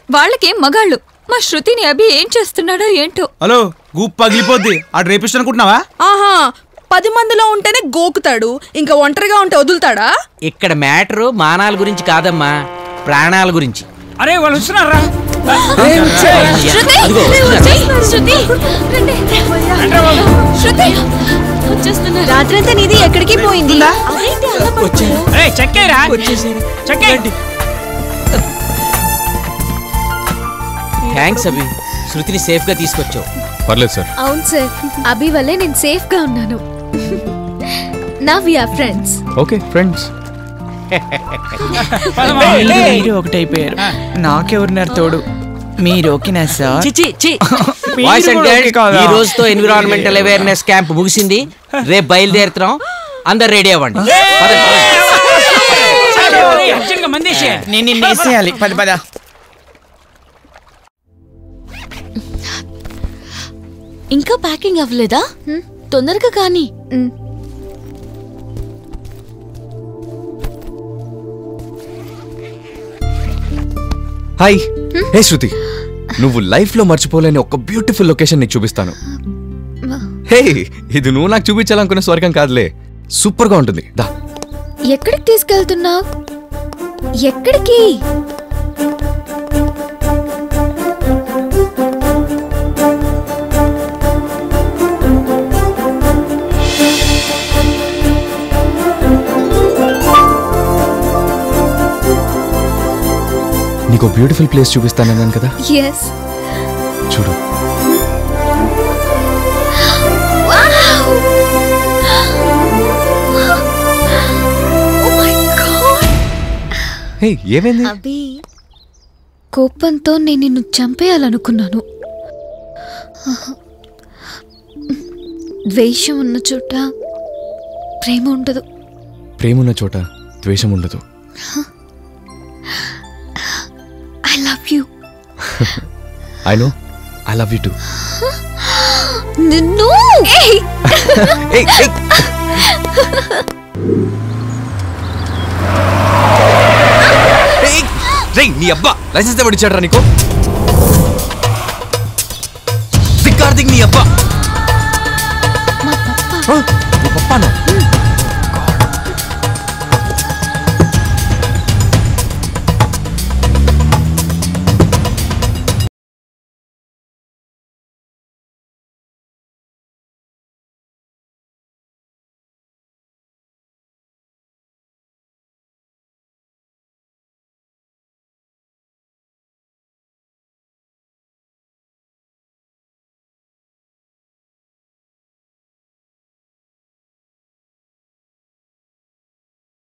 వాళ్ళకేం మగాళ్ళు. మా శృతిని అభి ఏం చేస్తున్నాడో ఏంటో. హలో, గూప్ పగిలిపోద్ది. ఆ రేపిస్ట్ అనుకుంటున్నావా? ఆహా, 10 మందిలో ఉంటేనే గోకుతాడు, ఇంకా ఒంటరిగా ఉంటే వదులుతాడా? ఇక్కడ మ్యాటరు మానాల గురించి కాదమ్మా, ప్రాణాల గురించి. అరే వాళ్ళు వస్తున్నారా? రాత్రంతా నీది ఎక్కడికి పోయింది? థ్యాంక్స్ అభి, శృతిని సేఫ్ గా తీసుకొచ్చావు. పర్లేదు సార్. అవును సార్, అభి వల్లే నేను సేఫ్ గా ఉన్నాను. నా we are friends. Okay friends. మీరు ఒకటైపోయారు, నాకెవరున్నారు తోడు? మీరు ఓకేనా సార్? బాయ్స్ అండ్ గర్ల్స్, ఈ రోజుతో ఎన్విరాన్మెంటల్ అవేర్నెస్ క్యాంప్ ముగిసింది. రేపు బయలుదేరుతున్నాం, అందరు రెడీ అవ్వండి. నేను నిన్ను వేసేయాలి. పద. ఇంకా ప్యాకింగ్ అవ్వలేదా? తొందరగా కానీ. హాయ్. హే శృతి, నువ్వు లైఫ్ లో మర్చిపోలేని ఒక బ్యూటిఫుల్ లొకేషన్ నీకు చూపిస్తాను. హే, ఇది నువ్వు నాకు చూపించాలనుకున్న స్వర్గం కాదులే, సూపర్ గా ఉంటుంది. దా. ఎక్కడికి తీసుకెళ్తున్నావు? ఎక్కడికి? నీకు బ్యూటిఫుల్ ప్లేస్ చూపిస్తానన్నాను కదా. yes. చూడు. హే, ఏమైంది? అభి, కోపంతో నేను నిన్ను చంపేయాలనుకున్నాను. ద్వేషం ఉన్న చోట ప్రేమ ఉండదు. ప్రేమ ఉన్న చోట ద్వేషం ఉండదు. I love you. I know. I love you too. నిన్ను నీ అబ్బా లైసెన్స్ ఎవరు ఇచ్చాడరా నీకు? సిక్కార్దిక్ నీ అబ్బా. మా పప్పా. నీ పప్పానా?